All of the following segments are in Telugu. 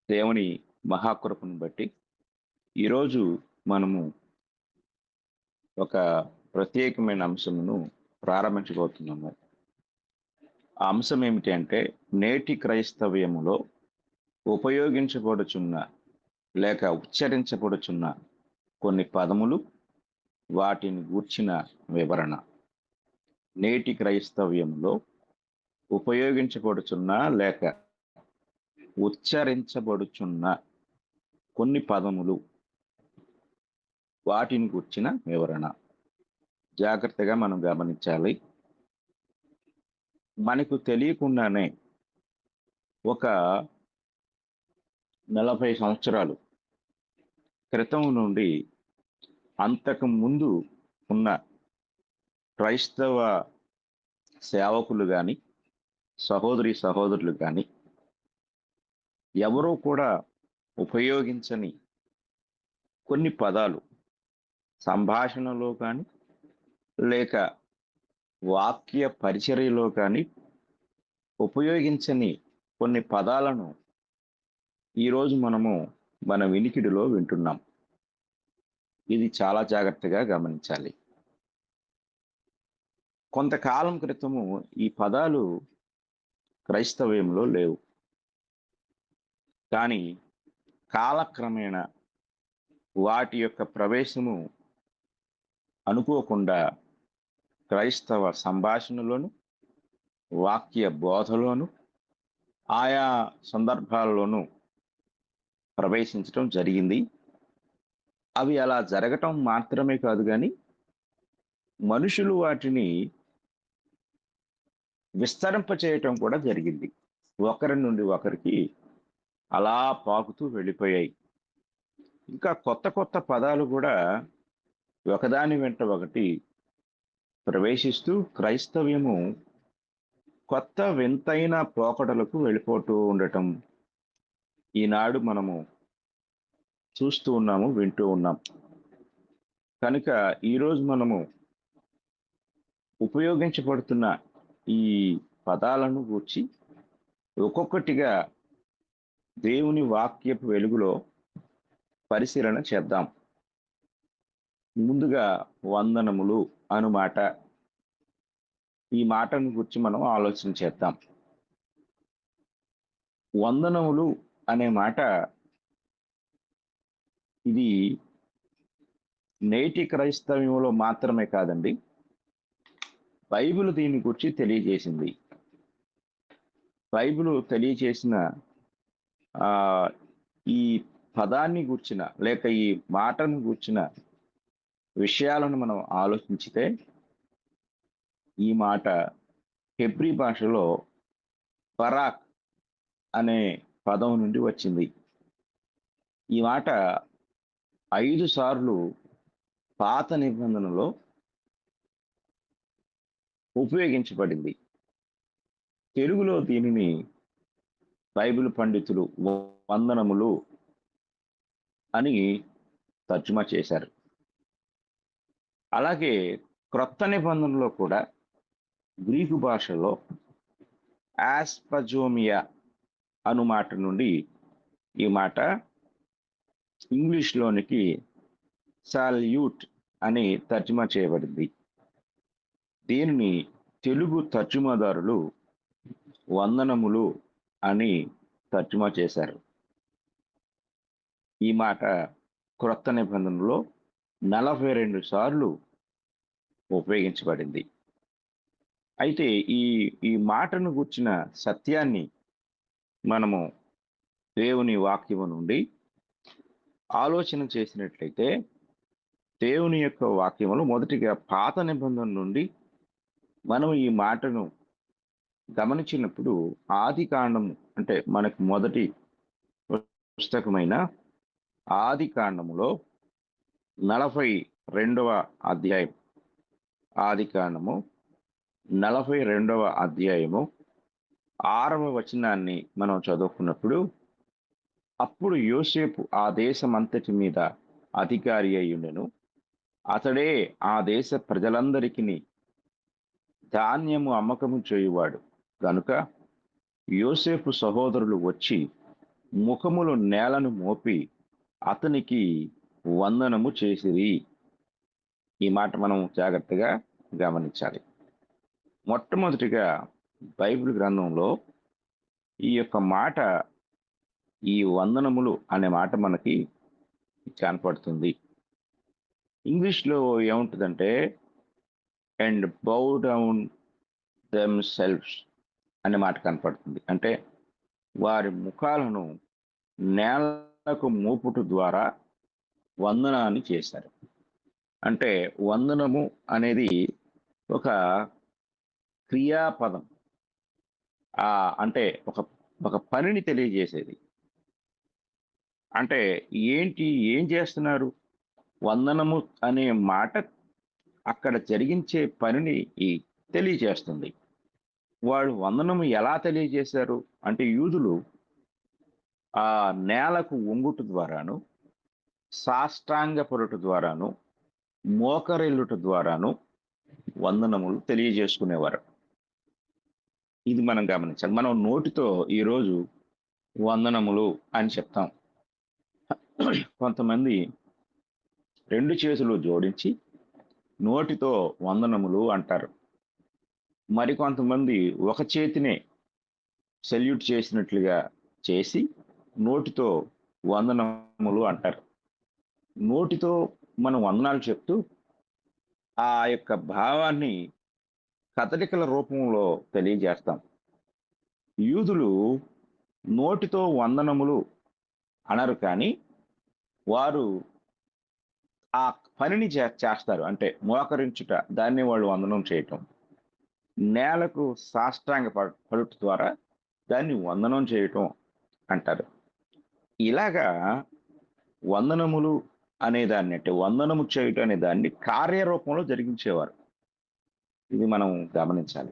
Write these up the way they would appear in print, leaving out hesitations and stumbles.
దేవుని మహాకృపను బట్టి ఈరోజు మనము ఒక ప్రత్యేకమైన అంశమును ప్రారంభించబోతున్నాము. ఆ అంశం ఏమిటి అంటే నేటి క్రైస్తవ్యములో ఉపయోగించబడుచున్న లేక ఉచ్చరించబడుచున్న కొన్ని పదములు వాటిని గూర్చిన వివరణ. నేటి క్రైస్తవ్యంలో ఉపయోగించబడుచున్న లేక ఉచ్చరించబడుచున్న కొన్ని పదములు వాటిని గూర్చిన వివరణ. జాగ్రత్తగా మనం గమనించాలి. మనకు తెలియకుండానే ఒక 40 సంవత్సరాలు క్రితం నుండి అంతకు ముందు ఉన్న క్రైస్తవ సేవకులు గాని, సహోదరులు గాని ఎవరూ కూడా ఉపయోగించని కొన్ని పదాలు సంభాషణలో కానీ, లేక వాక్య పరిచర్యలో కానీ ఉపయోగించని కొన్ని పదాలను ఈరోజు మనము మన వినికిడిలో వింటున్నాం. ఇది చాలా జాగ్రత్తగా గమనించాలి. కొంతకాలం క్రితము ఈ పదాలు క్రైస్తవ్యంలో లేవు. కానీ కాలక్రమేణా వాటి యొక్క ప్రవేశము అనుకోకుండా క్రైస్తవ సంభాషణలోను, వాక్య బోధలోను, ఆయా సందర్భాల్లోనూ ప్రవేశించటం జరిగింది. అవి అలా జరగటం మాత్రమే కాదు గాని, మనుషులు వాటిని విస్తరింపచేయటం కూడా జరిగింది. ఒకరి నుండి ఒకరికి అలా పాకుతూ వెళ్ళిపోయాయి. ఇంకా కొత్త కొత్త పదాలు కూడా ఒకదాని వెంట ఒకటి ప్రవేశిస్తూ క్రైస్తవ్యము కొత్త వింతైన పోకడలకు వెళ్ళిపోతూ ఉండటం ఈనాడు మనము చూస్తూ ఉన్నాము, వింటూ ఉన్నాం. కనుక ఈరోజు మనము ఉపయోగించబడుతున్న ఈ పదాలను గూర్చి ఒక్కొక్కటిగా దేవుని వాక్యపు వెలుగులో పరిశీలన చేద్దాం. ముందుగా వందనములు అను మాట. ఈ మాటను గురించి మనం ఆలోచన చేద్దాం. వందనములు అనే మాట ఇది నేటి క్రైస్తవ్యంలో మాత్రమే కాదండి, బైబిల్ దీని గురించి తెలియజేసింది. బైబిల్ తెలియజేసిన ఆ ఈ పదాన్ని గూర్చిన లేక ఈ మాటను గూర్చిన విషయాలను మనం ఆలోచించితే ఈ మాట హెబ్రీ భాషలో బరాక్ అనే పదం నుండి వచ్చింది. ఈ మాట 5 సార్లు పాత నిబంధనలో ఉపయోగించబడింది. తెలుగులో దీనిని బైబిల్ పండితులు వందనములు అని తర్జుమా చేశారు. అలాగే క్రొత్త నిబంధనలో కూడా గ్రీకు భాషలో ఆస్పజోమియా అను మాట నుండి ఈ మాట ఇంగ్లీష్లోనికి సాల్యూట్ అని తర్జుమా చేయబడింది. దీనిని తెలుగు తర్జుమాదారులు వందనములు అని తర్జుమా చేశారు. ఈ మాట క్రొత్త నిబంధనలో 42 సార్లు ఉపయోగించబడింది. అయితే ఈ మాటను గూర్చిన సత్యాన్ని మనము దేవుని వాక్యము నుండి ఆలోచన చేసినట్లయితే, దేవుని యొక్క వాక్యములు మొదటిగా పాత నిబంధన నుండి మనం ఈ మాటను గమనించినప్పుడు ఆది కాండము అంటే మనకు మొదటి పుస్తకమైన ఆది కాండములో 42వ అధ్యాయం, ఆది కాండము 42వ అధ్యాయము 6వ వచనాన్ని మనం చదువుకున్నప్పుడు, అప్పుడు యోసేపు ఆ దేశమంతటి మీద అధికారి అయ్యుండెను. అతడే ఆ దేశ ప్రజలందరికీ ధాన్యము అమ్మకము చేయువాడు. కనుక యోసేపు సహోదరులు వచ్చి ముఖములు నేలను మోపి అతనికి వందనము చేసిరి. ఈ మాట మనం జాగ్రత్తగా గమనించాలి. మొట్టమొదటిగా బైబిల్ గ్రంథంలో ఈ యొక్క మాట, ఈ వందనములు అనే మాట మనకి కనపడుతుంది. ఇంగ్లీష్‌లో ఏముంటదంటే, అండ్ బౌ డౌన్ దెమ్‌సెల్వ్స్ అనే మాట కనపడుతుంది. అంటే వారి ముఖాలను నేలకు మోపుట ద్వారా వందనాన్ని చేశారు. అంటే వందనము అనేది ఒక క్రియాపదం. అంటే ఒక ఒక పనిని తెలియజేసేది. అంటే ఏం చేస్తున్నారు? వందనము అనే మాట అక్కడ జరిగించే పనిని ఈ తెలియజేస్తుంది. వాళ్ళు వందనము ఎలా తెలియజేశారు? అంటే యూదులు ఆ నేలకు వంగుట ద్వారాను, సాష్టాంగపడుట ద్వారాను, మోకరిల్లుట ద్వారాను వందనములు తెలియజేసుకునేవారు. ఇది మనం గమనించాలి. మనం నోటితో ఈరోజు వందనములు అని చెప్తాం. కొంతమంది 2 చేతులు జోడించి నోటితో వందనములు అంటారు. మరికొంతమంది ఒక చేతినే సెల్యూట్ చేసినట్లుగా చేసి నోటితో వందనములు అంటారు. నోటితో మనం వందనాలు చెప్తూ ఆ యొక్క భావాన్ని కదలికల రూపంలో తెలియజేస్తాం. యూదులు నోటితో వందనములు అనరు, కానీ వారు ఆ పనిని చేస్తారు. అంటే మోకరించుట, దాన్ని వాళ్ళు వందనం చేయటం. నేలకు సాష్టాంగ పడుట ద్వారా దాన్ని వందనం చేయటం అంటారు. ఇలాగా వందనములు అనేదాన్ని, అంటే వందనము చేయటం అనే దాన్ని కార్యరూపంలో జరిగించేవారు. ఇది మనం గమనించాలి.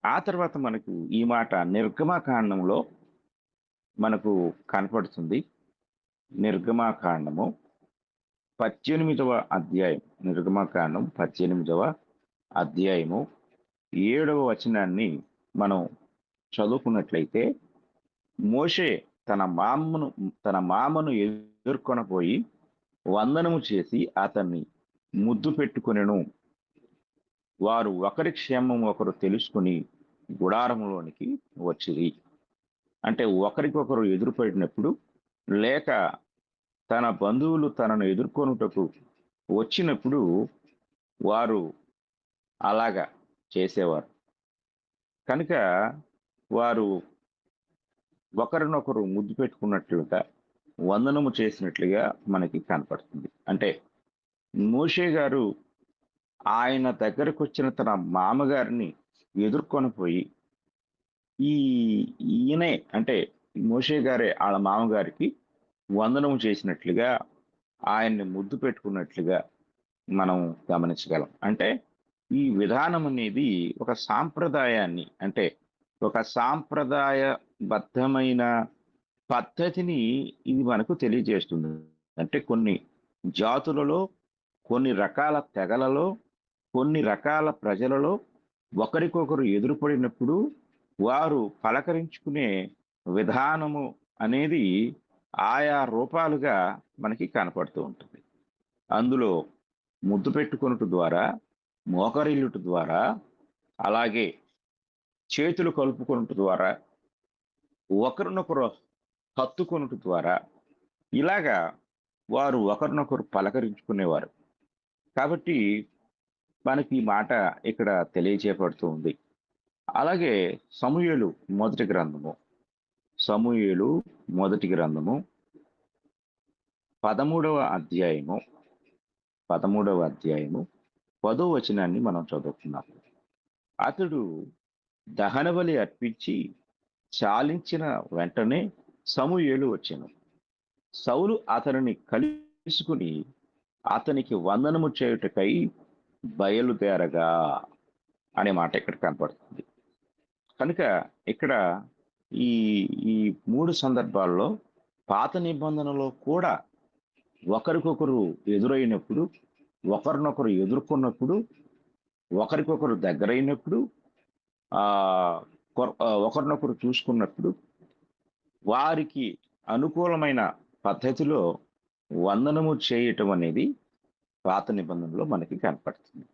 ఆ తర్వాత మనకు ఈ మాట నిర్గమకాండంలో మనకు కనపడుతుంది. నిర్గమకాండము 18వ అధ్యాయం. నిర్గమకాండం 18వ అధ్యాయము 7వ వచనాన్ని మనం చదువుకున్నట్లయితే, మోషే తన మామను ఎదుర్కొనపోయి వందనము చేసి అతన్ని ముద్దు పెట్టుకొనెను. వారు ఒకరి క్షేమం ఒకరు తెలుసుకుని గుడారములోనికి వచ్చిరి. అంటే ఒకరికొకరు ఎదురుపడినప్పుడు, లేక తన బంధువులు తనను ఎదుర్కొనుటకు వచ్చినప్పుడు వారు అలాగా చేసేవారు. కనుక వారు ఒకరినొకరు ముద్దు పెట్టుకున్నట్లుగా వందనము చేసినట్లుగా మనకి కనపడుతుంది. అంటే మోషే గారు ఆయన దగ్గరకు వచ్చిన తన మామగారిని ఎదుర్కొనపోయి, ఈ ఈయనే అంటే మోషే గారే వాళ్ళ మామగారికి వందనము చేసినట్లుగా, ఆయన్ని ముద్దు పెట్టుకున్నట్లుగా మనం గమనించగలం. అంటే ఈ విధానం అనేది ఒక సాంప్రదాయాన్ని, అంటే ఒక సాంప్రదాయబద్ధమైన పద్ధతిని ఇది మనకు తెలియజేస్తుంది. అంటే కొన్ని జాతులలో, కొన్ని రకాల తెగలలో, కొన్ని రకాల ప్రజలలో ఒకరికొకరు ఎదురుపడినప్పుడు వారు పలకరించుకునే విధానము అనేది ఆయా రూపాలుగా మనకి కనపడుతూ ఉంటుంది. అందులో ముద్దు పెట్టుకొనుట ద్వారా, మోకరిల్లుట ద్వారా, అలాగే చేతులు కలుపుకొనుట ద్వారా, ఒకరినొకరు హత్తుకొనుట ద్వారా, ఇలాగా వారు ఒకరినొకరు పలకరించుకునేవారు. కాబట్టి మనకి ఈ మాట ఇక్కడ తెలియజేయబడుతూ ఉంది. అలాగే సమూయేలు మొదటి గ్రంథము, సమూయేలు మొదటి గ్రంథము 13వ అధ్యాయము, 10వ వచనాన్ని మనం చదువుకున్నాం. అతడు దహనబలి అర్పించి చాలించిన వెంటనే సమూయేలు వచ్చెను. సౌలు అతనిని కలుసుకుని అతనికి వందనము చేయుటకై బయలుదేరగా అనే మాట ఇక్కడ కనపడుతుంది. కనుక ఇక్కడ ఈ ఈ 3 సందర్భాల్లో పాత నిబంధనలో కూడా ఒకరికొకరు ఎదురైనప్పుడు, ఒకరినొకరు ఎదుర్కొన్నప్పుడు, ఒకరికొకరు దగ్గరైనప్పుడు, ఒకరినొకరు చూసుకున్నప్పుడు వారికి అనుకూలమైన పద్ధతిలో వందనము చేయటం అనేది పాత నిబంధనలో మనకి కనపడుతుంది.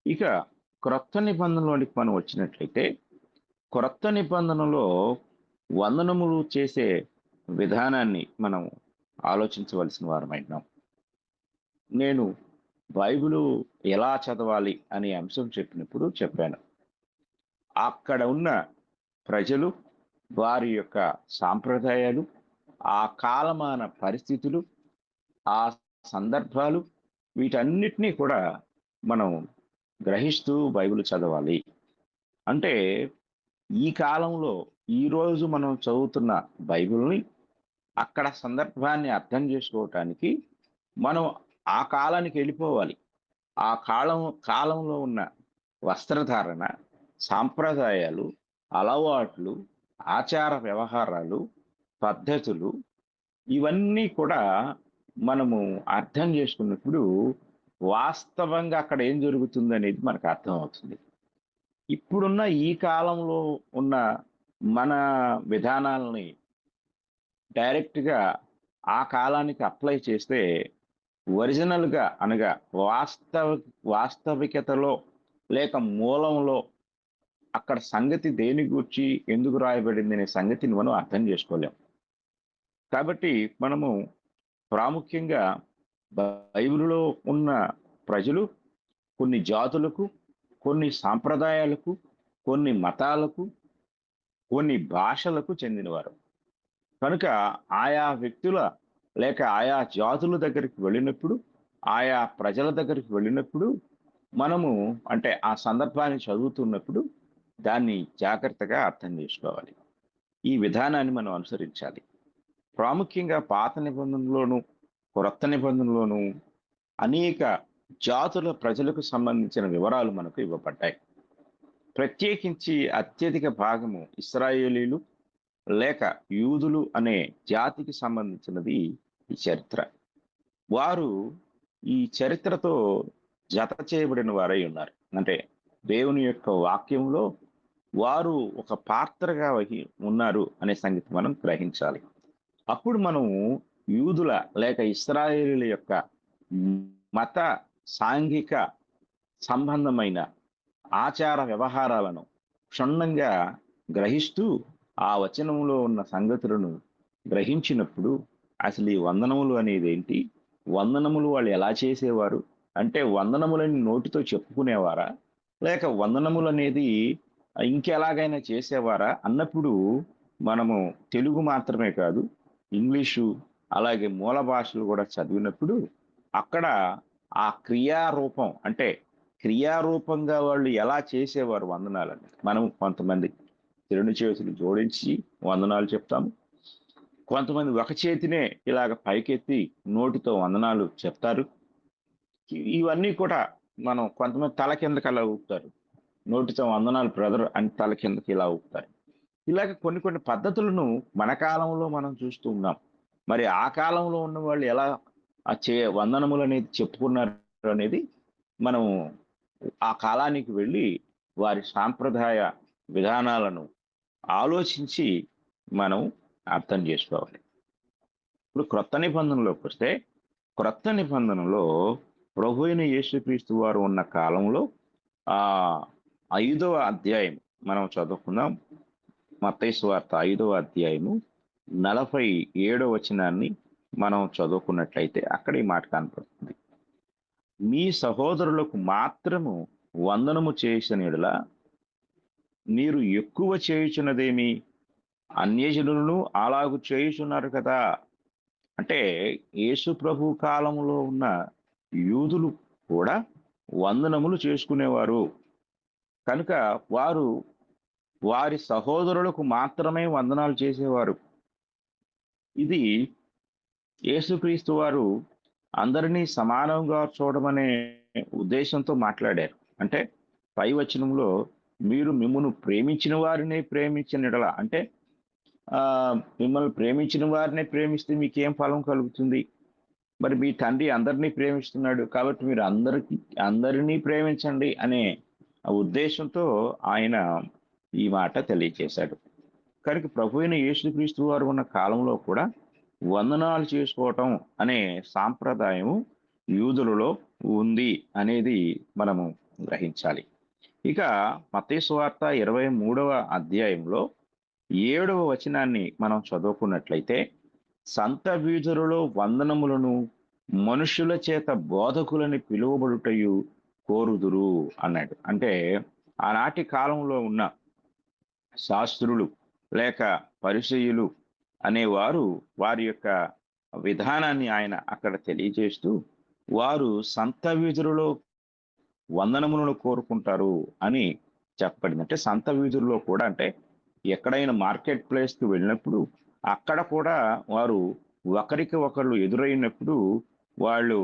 ఇక క్రొత్త నిబంధనలోనికి మనం వచ్చినట్లయితే, క్రొత్త నిబంధనలో వందనములు చేసే విధానాన్ని మనం ఆలోచించవలసిన వారమైనాం. నేను బైబిలు ఎలా చదవాలి అనే అంశం చెప్పినప్పుడు చెప్పాను. అక్కడ ఉన్న ప్రజలు, వారి యొక్క సాంప్రదాయాలు, ఆ కాలమాన పరిస్థితులు, ఆ సందర్భాలు, వీటన్నిటినీ కూడా మనం గ్రహిస్తూ బైబిల్ చదవాలి. అంటే ఈ కాలంలో ఈరోజు మనం చదువుతున్న బైబిల్‌ని అక్కడ సందర్భాన్ని అర్థం చేసుకోవటానికి మనం ఆ కాలానికి వెళ్ళిపోవాలి. ఆ కాలంలో ఉన్న వస్త్రధారణ, సాంప్రదాయాలు, అలవాట్లు, ఆచార వ్యవహారాలు, పద్ధతులు, ఇవన్నీ కూడా మనము అర్థం చేసుకున్నప్పుడు వాస్తవంగా అక్కడ ఏం జరుగుతుందనేది మనకు అర్థమవుతుంది. ఇప్పుడున్న ఈ కాలంలో ఉన్న మన విధానాలని డైరెక్ట్‌గా ఆ కాలానికి అప్లై చేస్తే ఒరిజినల్‌గా అనగా వాస్తవికతలో లేక మూలంలో అక్కడ సంగతి దేని గూర్చి ఎందుకు రాయబడిందనే సంగతిని మనం అర్థం చేసుకోలేం. కాబట్టి మనము ప్రాముఖ్యంగా బైబిలులో ఉన్న ప్రజలు కొన్ని జాతులకు, కొన్ని సాంప్రదాయాలకు, కొన్ని మతాలకు, కొన్ని భాషలకు చెందినవారు. కనుక ఆయా వ్యక్తుల లేక ఆయా జాతుల దగ్గరికి వెళ్ళినప్పుడు, ఆయా ప్రజల దగ్గరికి వెళ్ళినప్పుడు మనము అంటే ఆ సందర్భాన్ని చదువుతున్నప్పుడు దాన్ని జాగ్రత్తగా అర్థం చేసుకోవాలి. ఈ విధానాన్ని మనం అనుసరించాలి. ప్రాముఖ్యంగా పాత నిబంధనలోను, క్రొత్త నిబంధనలోను అనేక జాతుల ప్రజలకు సంబంధించిన వివరాలు మనకు ఇవ్వబడ్డాయి. ప్రత్యేకించి అత్యధిక భాగము ఇశ్రాయేలీలు లేక యూదులు అనే జాతికి సంబంధించినది ఈ చరిత్ర. వారు ఈ చరిత్రతో జత చేయబడిన వారై ఉన్నారు. అంటే దేవుని యొక్క వాక్యంలో వారు ఒక పాత్రగా ఉన్నారు అనే సంగతి మనం గ్రహించాలి. అప్పుడు మనము యూదుల లేక ఇశ్రాయేలీయుల యొక్క మత, సాంఘిక సంబంధమైన ఆచార వ్యవహారాలను క్షుణ్ణంగా గ్రహిస్తూ ఆ వచనంలో ఉన్న సంగతులను గ్రహించినప్పుడు అసలు ఈ వందనములు అనేది ఏంటి? వందనములు వాళ్ళు ఎలా చేసేవారు? అంటే వందనములని నోటితో చెప్పుకునేవారా? లేక వందనములు అనేది ఇంకెలాగైనా చేసేవారా? అన్నప్పుడు మనము తెలుగు మాత్రమే కాదు, ఇంగ్లీషు అలాగే మూల భాషలు కూడా చదివినప్పుడు అక్కడ ఆ క్రియారూపం అంటే క్రియారూపంగా వాళ్ళు ఎలా చేసేవారు వందనాలని. మనం కొంతమంది 2 చేతులు జోడించి వందనాలు చెప్తాము. కొంతమంది ఒక చేతినే ఇలాగ పైకెత్తి నోటితో వందనాలు చెప్తారు. ఇవన్నీ కూడా మనం కొంతమంది తల కిందకి అలా ఊపుతారు. నోటితో వందనాలు బ్రదర్ అని తల కిందకి ఇలా ఊపుతారు. ఇలాగ కొన్ని కొన్ని పద్ధతులను మన కాలంలో మనం చూస్తూ ఉన్నాం. మరి ఆ కాలంలో ఉన్న వాళ్ళు ఎలా వందనములు అనేది చెప్పుకున్నారు అనేది మనం ఆ కాలానికి వెళ్ళి వారి సాంప్రదాయ విధానాలను ఆలోచించి మనం అర్థం చేసుకోవాలి. ఇప్పుడు క్రొత్త నిబంధనలోకి వస్తే, క్రొత్త నిబంధనలో ప్రభు అయిన యేసుక్రీస్తు వారు ఉన్న కాలంలో ఆ 5వ అధ్యాయం మనం చదువుకుందాం. మత్తయి సువార్త 5వ అధ్యాయము 47వ వచనాన్ని మనం చదువుకున్నట్లయితే అక్కడ ఈ మాట కనపడుతుంది. మీ సహోదరులకు మాత్రము వందనము చేసిన యెడల మీరు ఎక్కువ చేయుచున్నదేమి? అన్యజనులను అలాగు చేయుచున్నారు కదా. అంటే యేసు ప్రభు కాలంలో ఉన్న యూదులు కూడా వందనములు చేసుకునేవారు. కనుక వారు వారి సహోదరులకు మాత్రమే వందనాలు చేసేవారు. ఇది యేసుక్రీస్తు వారు అందరినీ సమానంగా చూడమనే ఉద్దేశంతో మాట్లాడారు. అంటే పై వచనంలో మీరు మిమ్మును ప్రేమించిన వారినే ప్రేమించిన యెడల అంటే మిమ్మల్ని ప్రేమించిన వారినే ప్రేమిస్తే మీకేం ఫలం కలుగుతుంది? మరి మీ తండ్రి అందరినీ ప్రేమిస్తున్నాడు. కాబట్టి మీరు అందరినీ ప్రేమించండి అనే ఉద్దేశంతో ఆయన ఈ మాట తెలియజేశాడు. కనుక ప్రభువైన యేసుక్రీస్తు వారు ఉన్న కాలంలో కూడా వందనాలు చేసుకోవటం అనే సాంప్రదాయం యూదులలో ఉంది అనేది మనము గ్రహించాలి. ఇక మత్తయి సువార్త 23వ అధ్యాయంలో 7వ వచనాన్ని మనం చదువుకున్నట్లయితే, సంత వీధులలో వందనములను మనుషుల చేత బోధకులని పిలువబడుటయు కోరుదురు అన్నాడు. అంటే ఆనాటి కాలంలో ఉన్న శాస్త్రులు లేక పరిసయ్యులు అనేవారు వారి యొక్క విధానాన్ని ఆయన అక్కడ తెలియజేస్తూ, వారు సంత వీధులలో వందనములను కోరుకుంటారు అని చెప్పబడింది. అంటే సంత వీధుల్లో కూడా, అంటే ఎక్కడైనా మార్కెట్ ప్లేస్‌కి వెళ్ళినప్పుడు అక్కడ కూడా వారు ఒకరికి ఒకళ్ళు ఎదురైనప్పుడు వాళ్ళు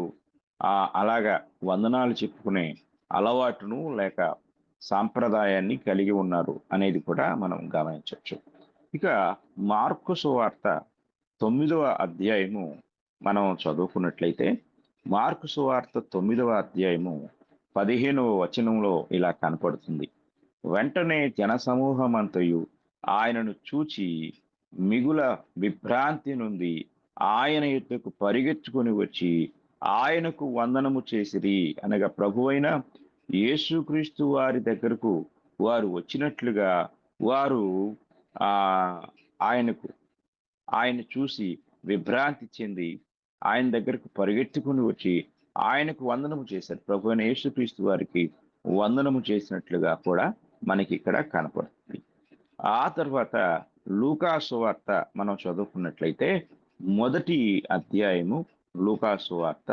అలాగా వందనాలు చెప్పుకునే అలవాటును లేక సాంప్రదాయాన్ని కలిగి ఉన్నారు అనేది కూడా మనం గమనించొచ్చు. ఇక మార్కు సువార్త 9వ అధ్యాయము మనం చదువుకున్నట్లయితే, మార్కు సువార్త 9వ అధ్యాయము 15వ వచనంలో ఇలా కనపడుతుంది. వెంటనే జనసమూహమంతయు ఆయనను చూచి మిగుల విభ్రాంతి నుండి ఆయన యొద్దకు పరిగెత్తుకొని వచ్చి ఆయనకు వందనము చేసిరి. అనగా ప్రభువైన యేసుక్రీస్తు వారి దగ్గరకు వారు వచ్చినట్లుగా వారు ఆ ఆయనకు ఆయన చూసి విభ్రాంతి చెంది ఆయన దగ్గరకు పరిగెత్తుకుని వచ్చి ఆయనకు వందనము చేశారు. ప్రభువైన యేసుక్రీస్తు వారికి వందనము చేసినట్లుగా కూడా మనకి ఇక్కడ కనపడుతుంది. ఆ తర్వాత లూకా సువార్త మనం చదువుకున్నట్లయితే మొదటి అధ్యాయము, లూకా సువార్త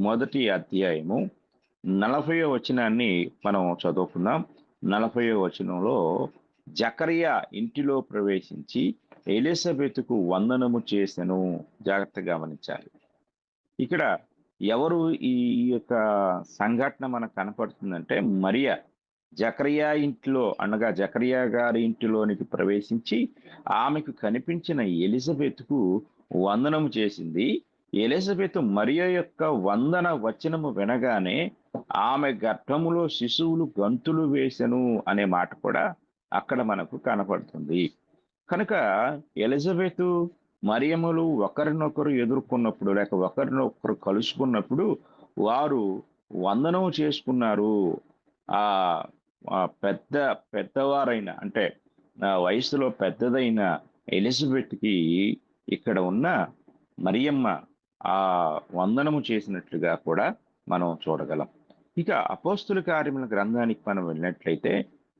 మొదటి అధ్యాయము 40వ వచనాన్ని మనం చదువుకుందాం. 40వ వచనంలో, జకరియా ఇంటిలో ప్రవేశించి ఎలిజబెతుకు వందనము చేసెను. జాగ్రత్తగా గమనించాలి. ఇక్కడ ఎవరు ఈ ఈ యొక్క సంఘటన మనకు కనపడుతుందంటే, మరియా జకరియా ఇంటిలో, అనగా జకరియా గారి ఇంటిలోనికి ప్రవేశించి ఆమెకు కనిపించిన ఎలిజబెతుకు వందనము చేసింది. ఎలిజబెతు మరియ యొక్క వందన వచనము వినగానే ఆమె గర్భములో శిశువులు గంతులు వేసెను అనే మాట కూడా అక్కడ మనకు కనపడుతుంది. కనుక ఎలిజబెతు మరియములు ఒకరినొకరు ఎదుర్కొన్నప్పుడు లేక ఒకరినొకరు కలుసుకున్నప్పుడు వారు వందనం చేసుకున్నారు. ఆ పెద్దవారైన, అంటే వయసులో పెద్దదైన ఎలిజబెత్కి ఇక్కడ ఉన్న మరియమ్మ ఆ వందనము చేసినట్లుగా కూడా మనం చూడగలం. ఇక అపోస్తుల కార్యముల గ్రంథానికి మనం వెళ్ళినట్లయితే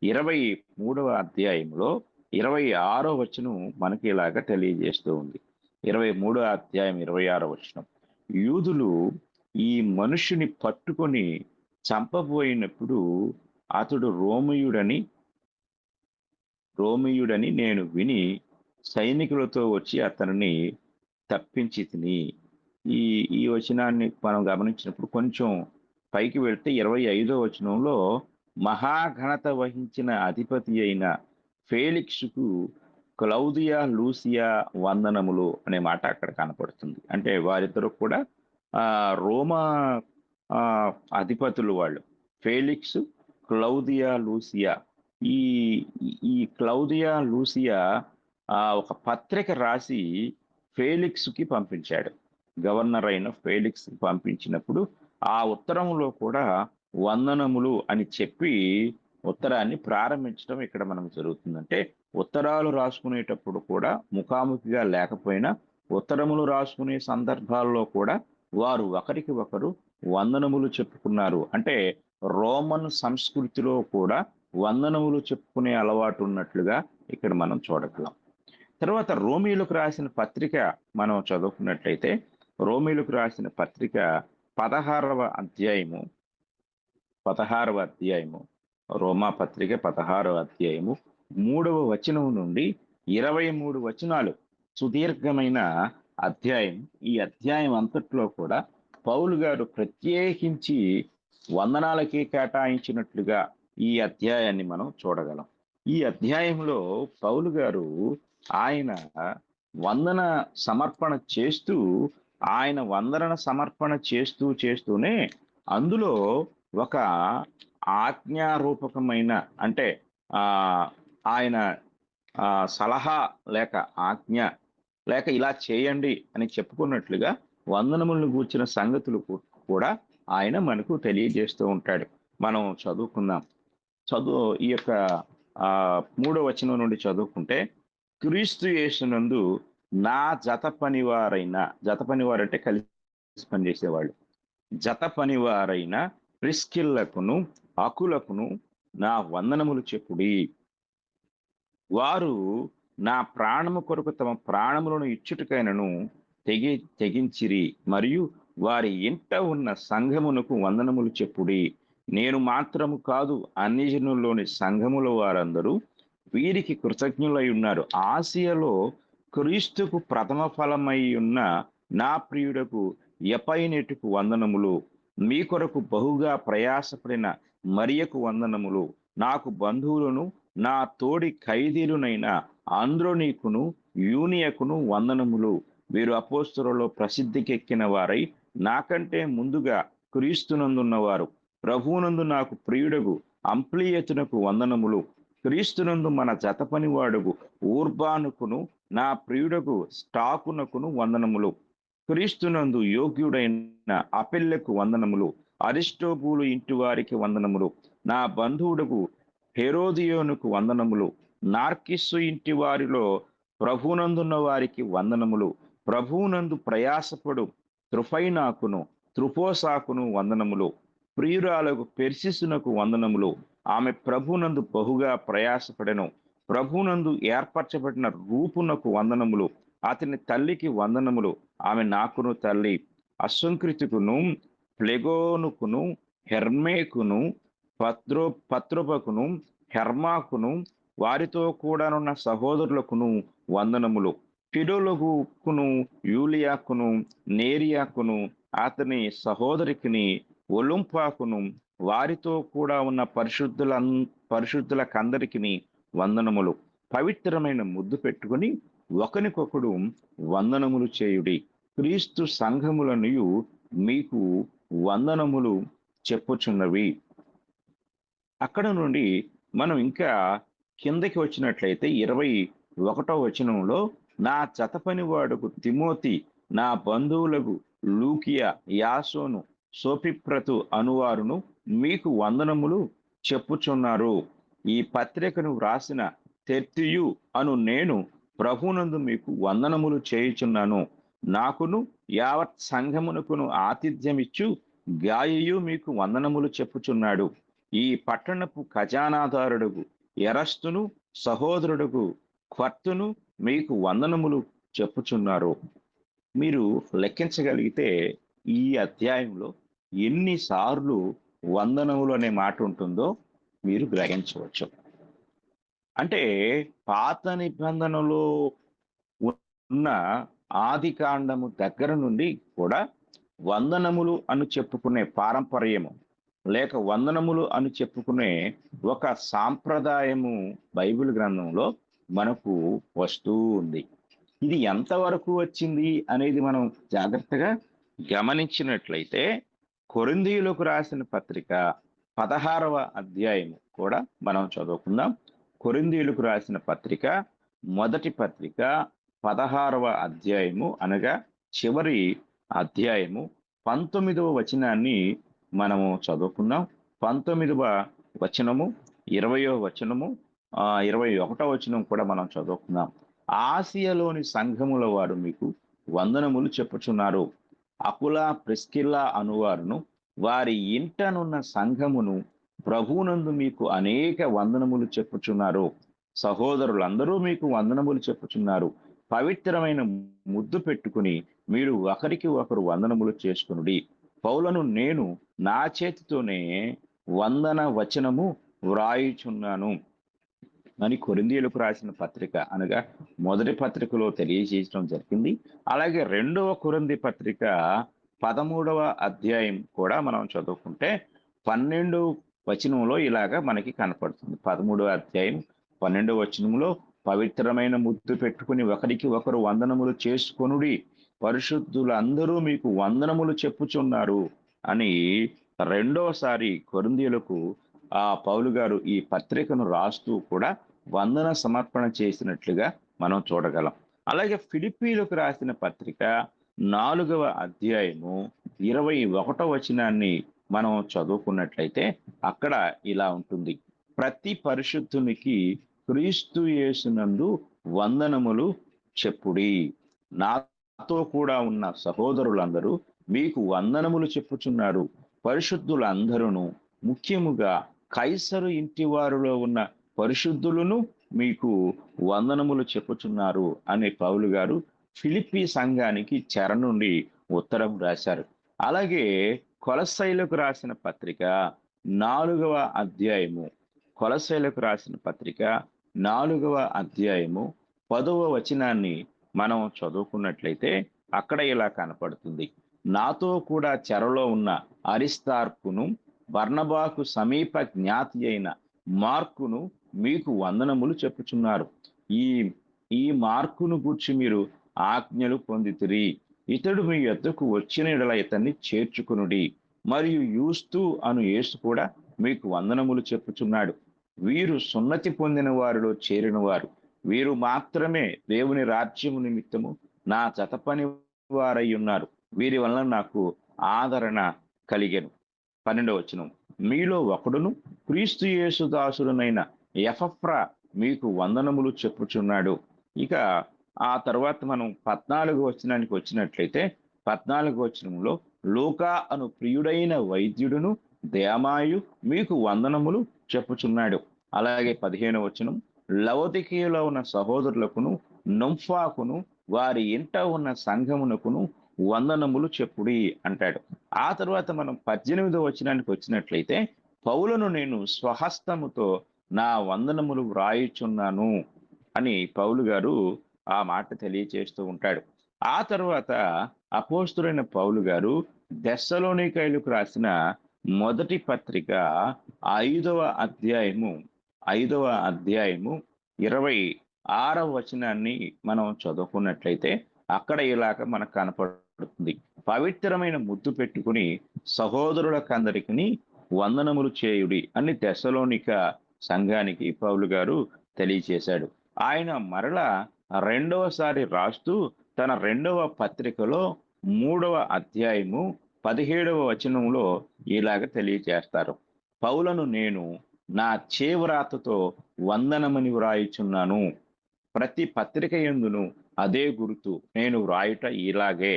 23వ అధ్యాయంలో 26వ వచనం మనకి ఇలాగ తెలియజేస్తూ ఉంది. 23వ అధ్యాయం 26వ వచనం, యూదులు ఈ మనుషుని పట్టుకొని చంపబోయినప్పుడు అతడు రోమియుడని నేను విని సైనికులతో వచ్చి అతనిని తప్పించి తిని. ఈ ఈ వచనాన్ని మనం గమనించినప్పుడు కొంచెం పైకి వెళ్తే 25వ వచనంలో, మహాఘనత వహించిన అధిపతి అయిన ఫేలిక్స్కు క్లౌదియా లూసియా వందనములు అనే మాట అక్కడ కనపడుతుంది. అంటే వారిద్దరూ కూడా రోమా అధిపతులు వాళ్ళు, ఫేలిక్స్, క్లౌదియా లూసియా. ఈ ఈ క్లౌదియా లూసియా ఒక పత్రిక రాసి ఫేలిక్స్కి పంపించాడు. గవర్నర్ అయిన ఫేలిక్స్ పంపించినప్పుడు ఆ ఉత్తరంలో కూడా వందనములు అని చెప్పి ఉత్తరాన్ని ప్రారంభించడం ఇక్కడ మనకు జరుగుతుందంటే, ఉత్తరాలు రాసుకునేటప్పుడు కూడా ముఖాముఖిగా లేకపోయినా ఉత్తరములు రాసుకునే సందర్భాల్లో కూడా వారు ఒకరికి ఒకరు వందనములు చెప్పుకున్నారు. అంటే రోమన్ సంస్కృతిలో కూడా వందనములు చెప్పుకునే అలవాటు ఉన్నట్లుగా ఇక్కడ మనం చూడగలం. తర్వాత రోమీయులకు రాసిన పత్రిక మనం చదువుకున్నట్లయితే, రోమీయులకు రాసిన పత్రిక 16వ అధ్యాయము, రోమా పత్రిక 16వ అధ్యాయము 3వ వచనం నుండి 23 వచనాలు సుదీర్ఘమైన అధ్యాయం. ఈ అధ్యాయం అంతట్లో కూడా పౌలు గారు ప్రత్యేకించి వందనాలకి కేటాయించినట్లుగా ఈ అధ్యాయాన్ని మనం చూడగలం. ఈ అధ్యాయంలో పౌలు గారు ఆయన వందన సమర్పణ చేస్తూ, చేస్తూనే అందులో ఒక ఆజ్ఞారూపకమైన, అంటే ఆయన సలహా లేక ఆజ్ఞ లేక ఇలా చేయండి అని చెప్పుకున్నట్లుగా వందనములను గూర్చిన సంగతులు కూడా ఆయన మనకు తెలియజేస్తూ ఉంటాడు. మనం చదువుకుందాం. ఈ యొక్క 3వ వచనం నుండి చదువుకుంటే, క్రీస్తు యేసునందు నా జత పనివారంటే కలిసి పనిచేసేవాళ్ళు. జత పనివారైన ప్రిస్కిల్లకును, అకులకును నా వందనములు చెప్పుడి. వారు నా ప్రాణము కొరకు తమ ప్రాణములను ఇచ్చుటకైనను తెగించిరి. మరియు వారి ఇంట ఉన్న సంఘమునకు వందనములు చెప్పుడి. నేను మాత్రము కాదు, అన్ని జనుల్లోని సంఘముల వారందరూ వీరికి కృతజ్ఞులై ఉన్నారు. ఆసియలో క్రీస్తుకు ప్రథమ ఫలమై ఉన్న నా ప్రియుడకు ఎపైనెటుకు వందనములు. మీ కొరకు బహుగా ప్రయాసపడిన మరియకు వందనములు. నాకు బంధువులను నా తోడి ఖైదీలునైన ఆంద్రోనీకును యూనియకును వందనములు. వీరు అపోస్తలులలో ప్రసిద్ధికెక్కిన వారై నాకంటే ముందుగా క్రీస్తునందున్నవారు. ప్రభువునందు నాకు ప్రియుడగు అంప్లియతునకు వందనములు. క్రీస్తునందు మన జతపనివాడుగు ఊర్బానుకును నా ప్రియుడగు స్టాకునకును వందనములు. క్రీస్తునందు యోగ్యుడైన అపెల్లెకు వందనములు. అరిస్టోబూలు ఇంటి వారికి వందనములు. నా బంధువుడకు హెరోదియోనుకు వందనములు. నార్కిస్సు ఇంటి వారిలో ప్రభువునందున్న వారికి వందనములు. ప్రభువునందు ప్రయాసపడు త్రుఫైనాకును త్రుపోసాకును వందనములు. ప్రియురాలకు పెర్సిసునకు వందనములు. ఆమె ప్రభువునందు బహుగా ప్రయాసపడెను. ప్రభువునందు ఏర్పరచబడిన రూపునకు వందనములు. అతని తల్లికి వందనములు. ఆమె నాకును తల్లి. అసంకృతికును ప్లెగోనుకును హెర్మేకును పత్రోపకును హెర్మాకును వారితో కూడానున్న సహోదరులకును వందనములు. ఫిడోలగుకును యూలియాకును నేరియాకును అతని సహోదరికిని ఒలుంపాకును వారితో కూడా ఉన్న పరిశుద్ధులకందరికిని వందనములు. పవిత్రమైన ముద్దు పెట్టుకుని ఒకనికొకడు వందనములు చేయుడి. క్రీస్తు సంఘములనియు మీకు వందనములు చెప్పుచున్నవి. అక్కడ నుండి మనం ఇంకా కిందకి వచ్చినట్లయితే 21వ వచనంలో, నా జతపనివాడుకు తిమోతి, నా బంధువులకు లూకియా, యాసోను, సోపిప్రతు అనువారును మీకు వందనములు చెప్పుచున్నారు. ఈ పత్రికను వ్రాసిన తెర్తియు అను నేను ప్రభునందు మీకు వందనములు చేయుచున్నాను. నాకును యావత్ సంఘమునకును ఆతిథ్యమిచ్చు గాయయు మీకు వందనములు చెప్పుచున్నాడు. ఈ పట్టణపు ఖజానాదారుడుగు ఎరస్తును సహోదరుడుగు క్వర్తును మీకు వందనములు చెప్పుచున్నారు. మీరు లెక్కించగలిగితే ఈ అధ్యాయంలో ఎన్నిసార్లు వందనములు అనే మాట ఉంటుందో మీరు గ్రహించవచ్చు. అంటే పాత నిబంధనలో ఉన్న ఆది కాండము దగ్గర నుండి కూడా వందనములు అని చెప్పుకునే పారంపర్యము లేక వందనములు అని చెప్పుకునే ఒక సాంప్రదాయము బైబిల్ గ్రంథంలో మనకు వస్తూ ఉంది. ఇది ఎంతవరకు వచ్చింది అనేది మనం జాగ్రత్తగా గమనించినట్లయితే కొరింథీయులకు రాసిన పత్రిక 16వ అధ్యాయము కూడా మనం చదువుకుందాం. కొరింథీయులకు రాసిన పత్రిక మొదటి పత్రిక 16వ అధ్యాయము అనగా చివరి అధ్యాయము 19వ వచనాన్ని మనము చదువుకుందాం. 19వ వచనము 20వ వచనము 21వ వచనం కూడా మనం చదువుకుందాం. ఆసియాలోని సంఘముల వారు మీకు వందనములు చెప్పుచున్నారు. అకుల ప్రిస్కిల్లా అనువారును వారి ఇంటనున్న సంఘమును ప్రభువునందు మీకు అనేక వందనములు చెప్పుచున్నారు. సహోదరులందరూ మీకు వందనములు చెప్పుచున్నారు. పవిత్రమైన ముద్దు పెట్టుకుని మీరు ఒకరికి ఒకరు వందనములు చేసుకునుడి. పౌలను నేను నా చేతితోనే వందన వచనము వ్రాయుచున్నాను అని కొరింథీయులకు రాసిన పత్రిక అనగా మొదటి పత్రికలో తెలియజేయడం జరిగింది. అలాగే 2వ కొరింథీ పత్రిక 13వ అధ్యాయం కూడా మనం చదువుకుంటే 12వ వచనంలో ఇలాగా మనకి కనపడుతుంది. 13వ అధ్యాయం 12వ వచనంలో, పవిత్రమైన ముద్దు పెట్టుకుని ఒకరికి ఒకరు వందనములు చేసుకొనుడి, పరిశుద్ధులందరూ మీకు వందనములు చెప్పుచున్నారు అని రెండోసారి కొరింథీయులకు పౌలు గారు ఈ పత్రికను రాస్తూ కూడా వందన సమర్పణ చేసినట్లుగా మనం చూడగలం. అలాగే ఫిలిప్పీలకు రాసిన పత్రిక 4వ అధ్యాయము 21 వచనాన్ని మనం చదువుకున్నట్లయితే అక్కడ ఇలా ఉంటుంది. ప్రతి పరిశుద్ధునికి క్రీస్తు యేసునందు వందనములు చెప్పుడి. నాతో కూడా ఉన్న సహోదరులందరూ మీకు వందనములు చెప్పుచున్నారు. పరిశుద్ధులందరూ, ముఖ్యముగా కైసరు ఇంటి వారిలో ఉన్న పరిశుద్ధులను మీకు వందనములు చెప్పుచున్నారు అని పౌలు గారు ఫిలిప్పీ సంఘానికి చెర నుండి ఉత్తరం రాశారు. అలాగే కొలస్సైలకు రాసిన పత్రిక 4వ అధ్యాయము కొలస్సైలకు రాసిన పత్రిక 4వ అధ్యాయము 10వ వచనాన్ని మనం చదువుకున్నట్లయితే అక్కడ ఇలా కనపడుతుంది. నాతో కూడా చెరలో ఉన్న అరిస్తార్కును, బర్నబాకు సమీప జ్ఞాతి అయిన మార్కును మీకు వందనములు చెప్పుచున్నారు. ఈ ఈ మార్కును గూర్చి మీరు ఆజ్ఞలు పొందితిరి. ఇతడు మీ యొద్దకు వచ్చిన యెడల ఇతన్ని చేర్చుకునుడి. మరియు యూస్తు అను యేసు కూడా మీకు వందనములు చెప్పుచున్నాడు. వీరు సున్నతి పొందిన వారిలో చేరిన వారు. వీరు మాత్రమే దేవుని రాజ్యము నిమిత్తము నా జతపని వారై ఉన్నారు. వీరి వలన నాకు ఆదరణ కలిగెను. 12వ వచనం. మీలో ఒకడును క్రీస్తు యేసు దాసుడనైన ఎపఫ్రా మీకు వందనములు చెప్పుచున్నాడు. ఇక ఆ తర్వాత మనం 14వ వచనానికి వచ్చినట్లయితే 14వ వచనంలో లూకా అను ప్రియుడైన వైద్యుడును దేమాయు మీకు వందనములు చెప్పుచున్నాడు. అలాగే 15వ వచనం. లవొదికీయలో ఉన్న సహోదరులకును నుంఫాకును వారి ఇంట ఉన్న సంఘమునకును వందనములు చెప్పుడి అంటాడు. ఆ తర్వాత మనం 18వ వచనానికి వచ్చినట్లయితే పౌలును నేను స్వహస్తముతో నా వందనములు వ్రాయుచున్నాను అని పౌలు గారు ఆ మాట తెలియచేస్తూ ఉంటాడు. ఆ తర్వాత అపోస్తులైన పౌలు గారు దెస్సలోనికైలకు రాసిన మొదటి పత్రిక 5వ అధ్యాయము 26వ వచనాన్ని మనం చదువుకున్నట్లయితే అక్కడ ఇలాగ మనకు కనపడుతుంది. పవిత్రమైన ముద్దు పెట్టుకుని సహోదరులకందరికి వందనములు చేయుడి అని దెస్సలోనిక సంఘానికి పౌలు గారు తెలియచేశాడు. ఆయన మరలా రెండవసారి రాస్తూ తన 2వ పత్రికలో 3వ అధ్యాయము 17వ వచనంలో ఇలాగ తెలియచేస్తారు. పౌలను నేను నా చేవ్రాతతో వందనమని వ్రాయుచున్నాను. ప్రతి పత్రిక యందును అదే గుర్తు నేను వ్రాయుట ఇలాగే.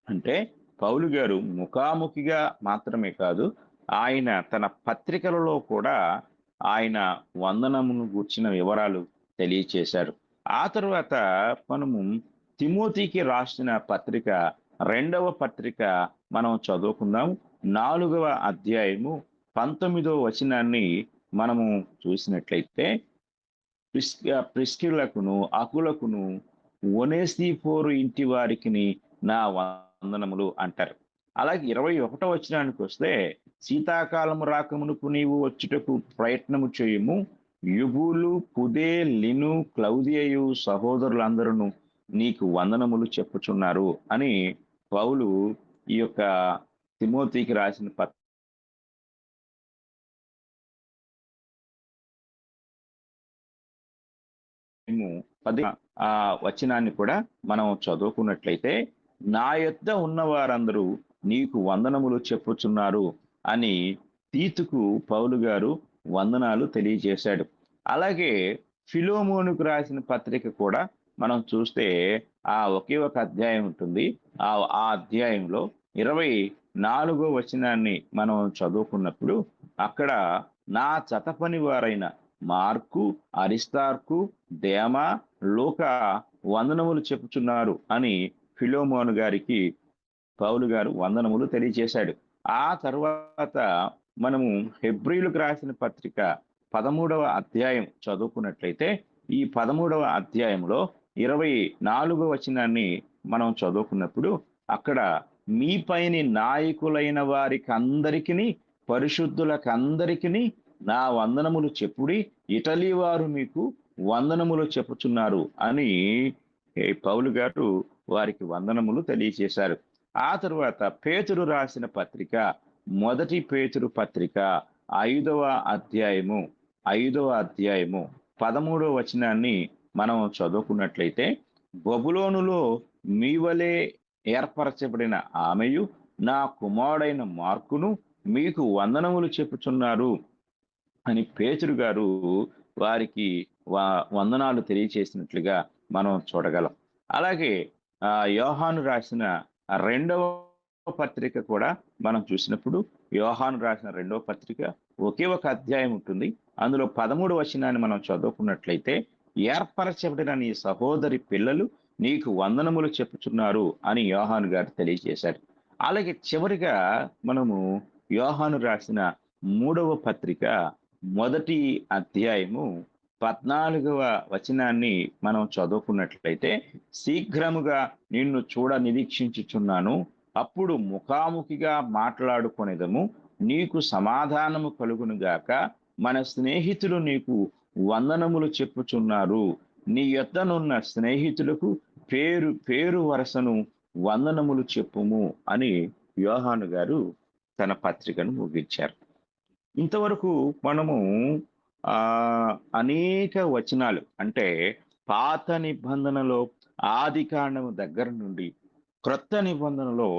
అంటే పౌలు గారు ముఖాముఖిగా మాత్రమే కాదు, ఆయన తన పత్రికలలో కూడా ఆయన వందనమును గూర్చిన వివరాలు తెలియచేశారు. ఆ తర్వాత మనము తిమోతికి రాసిన పత్రిక 2వ పత్రిక మనం చదువుకుందాం. 4వ అధ్యాయము 19వ వచనాన్ని మనము చూసినట్లయితే ప్రిస్కిల్లకును అకులకును ఒనేసిఫోరు ఇంటి వారికి నా వందనములు అంటారు. అలాగే 21వ వచనానికి వస్తే శీతాకాలము రాకమునుపు నీవు వచ్చుటకు ప్రయత్నము చేయుము. యుబూలు, పుదే, లిను, క్లౌదియయు సహోదరులందరూ నీకు వందనములు చెప్పుచున్నారు అని పౌలు ఈ యొక్క తిమోతికి రాసిన వచనాన్ని కూడా మనం చదువుకున్నట్లయితే నా యొద్ద ఉన్న వారందరూ నీకు వందనములు చెప్పుచున్నారు అని తీతుకు పౌలు గారు వందనాలు తెలియజేశాడు. అలాగే ఫిలోమోనుకు రాసిన పత్రిక కూడా మనం చూస్తే ఒకే ఒక అధ్యాయం ఉంటుంది. ఆ అధ్యాయంలో 24వ వచనాన్ని మనం చదువుకున్నప్పుడు అక్కడ నా జతపని వారైన మార్కు, అరిస్తార్కు, దేమా, లూకా వందనములు చెప్పుచున్నారు అని ఫిలోమోను గారికి పౌలు గారు వందనములు తెలియజేశాడు. ఆ తర్వాత మనము హెబ్రీయులకు రాసిన పత్రిక 13వ అధ్యాయం చదువుకున్నట్లయితే ఈ 13వ అధ్యాయంలో 24వ వచనాన్ని మనం చదువుకున్నప్పుడు అక్కడ మీ పైని నాయకులైన వారికి అందరికీ పరిశుద్ధులకందరికీ నా వందనములు చెప్పుడి, ఇటలీ వారు మీకు వందనములు చెప్పుచున్నారు అని పౌలు గారు వారికి వందనములు తెలియజేశారు. ఆ తరువాత పేతురు రాసిన పత్రిక మొదటి పేతురు పత్రిక 5వ అధ్యాయము 13వ వచనాన్ని మనం చదువుకున్నట్లయితే, బబులోనులో మీ వలె ఏర్పరచబడిన ఆమెయు, నా కుమారుడైన మార్కును మీకు వందనములు చెప్పుచున్నారు అని పేతురు గారు వారికి వందనాలు తెలియచేసినట్లుగా మనం చూడగలం. అలాగే యోహాను రాసిన రెండవ పత్రిక కూడా మనం చూసినప్పుడు, యోహాను రాసిన రెండవ పత్రిక ఒకే ఒక అధ్యాయం ఉంటుంది. అందులో 13వ వచనాన్ని మనం చదువుకున్నట్లయితే, ఏర్పరచబడిన నీ సహోదరి పిల్లలు నీకు వందనములు చెప్పుచున్నారు అని యోహాను గారు తెలియజేశారు. అలాగే చివరిగా మనము యోహాను రాసిన 3వ పత్రిక మొదటి అధ్యాయము 14వ వచనాన్ని మనం చదువుకున్నట్లయితే, శీఘ్రముగా నిన్ను చూడ నిరీక్షించుచున్నాను, అప్పుడు ముఖాముఖిగా మాట్లాడుకొనేదము, నీకు సమాధానము కలుగును గాక, మన స్నేహితులు నీకు వందనములు చెప్పుచున్నారు, నీ యొద్దనున్న స్నేహితులకు పేరు పేరు వరసను వందనములు చెప్పుము అని యోహాను గారు తన పత్రికను ముగించారు. ఇంతవరకు మనము అనేక వచనాలు, అంటే పాత నిబంధనలో ఆది కాండము దగ్గర నుండి క్రొత్త నిబంధనలో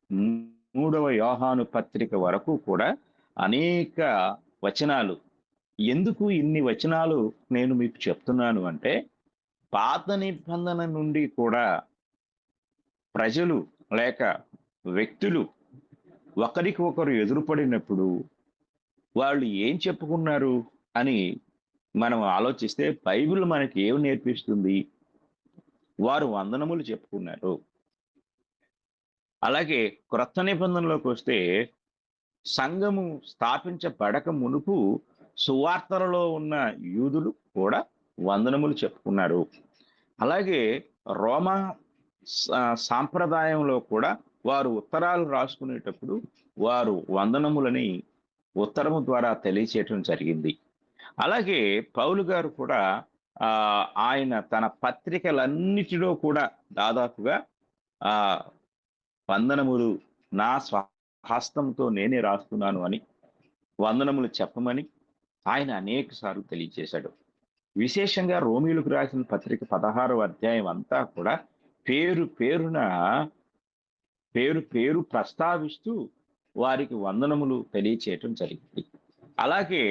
3వ యోహాను పత్రిక వరకు కూడా అనేక వచనాలు. ఎందుకు ఇన్ని వచనాలు నేను మీకు చెప్తున్నాను అంటే, పాత నిబంధన నుండి కూడా ప్రజలు లేక వ్యక్తులు ఒకరికి ఒకరు ఎదురుపడినప్పుడు వాళ్ళు ఏం చెప్పుకున్నారు అని మనం ఆలోచిస్తే, బైబిల్ మనకి ఏమి నేర్పిస్తుంది? వారు వందనములు చెప్పుకున్నారు. అలాగే క్రొత్త నిబంధనలోకి వస్తే, సంఘము స్థాపించబడక మునుపు సువార్తలలో ఉన్న యూదులు కూడా వందనములు చెప్పుకున్నారు. అలాగే రోమా సాంప్రదాయంలో కూడా వారు ఉత్తరాలు రాసుకునేటప్పుడు వారు వందనములని ఉత్తరము ద్వారా తెలియచేయటం జరిగింది. అలాగే పౌలు గారు కూడా ఆయన తన పత్రికలన్నిటిలో కూడా దాదాపుగా ఆ వందనములు నా స్వహస్తంతో నేనే రాస్తున్నాను అని, వందనములు చెప్పమని ఆయన అనేక సార్లు తెలియజేశాడు. విశేషంగా రోమీయులకు రాసిన పత్రిక 16వ అధ్యాయం అంతా కూడా పేరు పేరు ప్రస్తావిస్తూ వారికి వందనములు తెలియచేయటం జరిగింది. అలాగే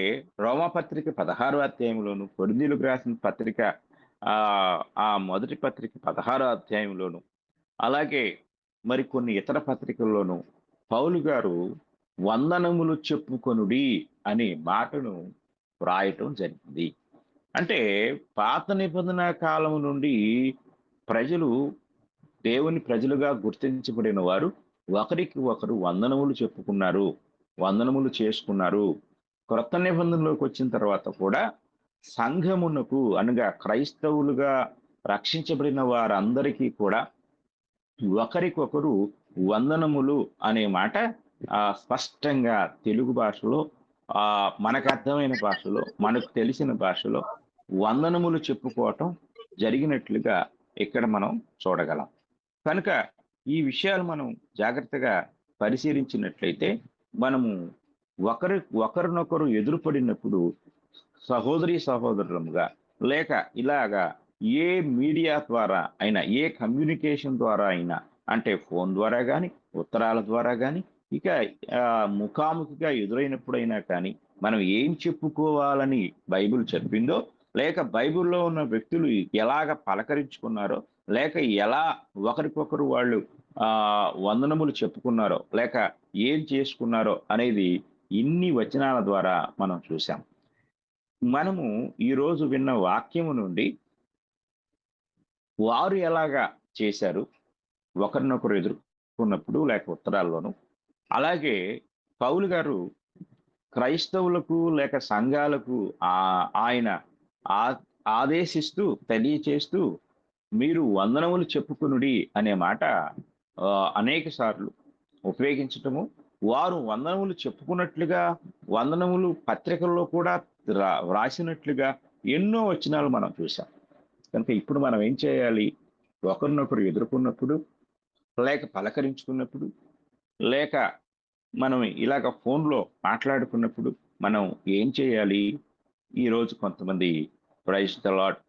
రోమాపత్రిక 16వ అధ్యాయంలోను, కొరింథీయులకు రాసిన పత్రిక ఆ మొదటి పత్రిక 16వ అధ్యాయంలోను, అలాగే మరికొన్ని ఇతర పత్రికల్లోనూ పౌలు గారు వందనములు చెప్పుకొనుడి అనే మాటను వ్రాయటం జరిగింది. అంటే పాత నిబంధన కాలం నుండి ప్రజలు దేవుని ప్రజలుగా గుర్తించబడిన వారు ఒకరికి ఒకరు వందనములు చెప్పుకున్నారు, వందనములు చేసుకున్నారు. క్రొత్త నిబంధనలోకి వచ్చిన తర్వాత కూడా సంఘమునకు అనగా క్రైస్తవులుగా రక్షించబడిన వారందరికీ కూడా ఒకరికొకరు వందనములు అనే మాట స్పష్టంగా తెలుగు భాషలో మనకు అర్థమైన భాషలో, మనకు తెలిసిన భాషలో వందనములు చెప్పుకోవటం జరిగినట్లుగా ఇక్కడ మనం చూడగలం. కనుక ఈ విషయాలు మనం జాగ్రత్తగా పరిశీలించినట్లయితే, మనము ఒకరినొకరు ఎదురుపడినప్పుడు సహోదరి సహోదరులుగా, లేక ఇలాగా ఏ మీడియా ద్వారా అయినా, ఏ కమ్యూనికేషన్ ద్వారా అయినా, అంటే ఫోన్ ద్వారా కానీ, ఉత్తరాల ద్వారా కానీ, ఇక ముఖాముఖిగా ఎదురైనప్పుడైనా కానీ, మనం ఏం చెప్పుకోవాలని బైబిల్ చెప్పిందో, లేక బైబిల్లో ఉన్న వ్యక్తులు ఎలాగ పలకరించుకున్నారో, లేక ఎలా ఒకరికొకరు వాళ్ళు వందనములు చెప్పుకున్నారో, లేక ఏం చేసుకున్నారో అనేది ఇన్ని వచనాల ద్వారా మనం చూసాం. మనము ఈరోజు విన్న వాక్యము నుండి వారు ఎలాగా చేశారు ఒకరినొకరు ఎదుర్కొన్నప్పుడు లేక ఉత్తరాల్లోనూ, అలాగే పౌలు గారు క్రైస్తవులకు లేక సంఘాలకు ఆయన ఆదేశిస్తూ తెలియచేస్తూ మీరు వందనములు చెప్పుకొనుడి అనే మాట అనేక సార్లు ఉపయోగించటము, వారు వందనములు చెప్పుకున్నట్లుగా వందనములు పత్రికల్లో కూడా వ్రాసినట్లుగా ఎన్నో వచనాలు మనం చూసాం. కనుక ఇప్పుడు మనం ఏం చేయాలి? ఒకరినొకరు ఎదుర్కొన్నప్పుడు, లేక పలకరించుకున్నప్పుడు, లేక మనం ఇలాగ ఫోన్లో మాట్లాడుకున్నప్పుడు మనం ఏం చేయాలి? ఈరోజు కొంతమంది ప్రైజ్ ద లార్డ్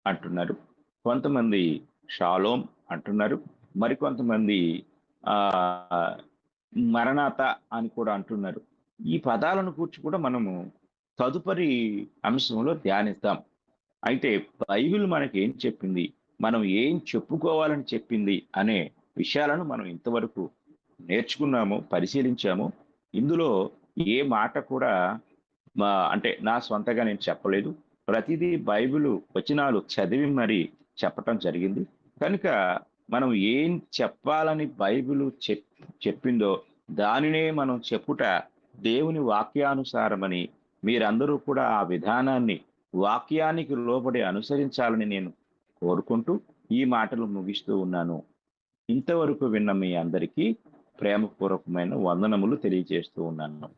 అంటున్నారు. కొంతమంది షాలోమ్ అంటున్నారు. మరికొంతమంది ఆహ్, మరణాత అని కూడా అంటున్నారు. ఈ పదాలను గూర్చి కూడా మనము తదుపరి అంశంలో ధ్యానిద్దాం. అయితే బైబిల్ మనకేం చెప్పింది? మనం ఏం చెప్పుకోవాలని చెప్పింది? అనే విషయాలను మనం ఇంతవరకు నేర్చుకున్నాము, పరిశీలించాము. ఇందులో ఏ మాట కూడా అంటే నా స్వంతగా నేను చెప్పలేదు. ప్రతిదీ బైబిలు వచనాలు చదివి మరి చెప్పటం జరిగింది. కనుక మనం ఏం చెప్పాలని బైబిలు చెప్పిందో దానినే మనం చెప్పుట దేవుని వాక్యానుసారమని మీరందరూ కూడా ఆ విధానాన్ని వాక్యానికి లోబడి అనుసరించాలని నేను కోరుకుంటూ ఈ మాటలు ముగిస్తూ ఉన్నాను. ఇంతవరకు విన్న మీ అందరికీ ప్రేమపూర్వకమైన వందనములు తెలియజేస్తూ ఉన్నాను.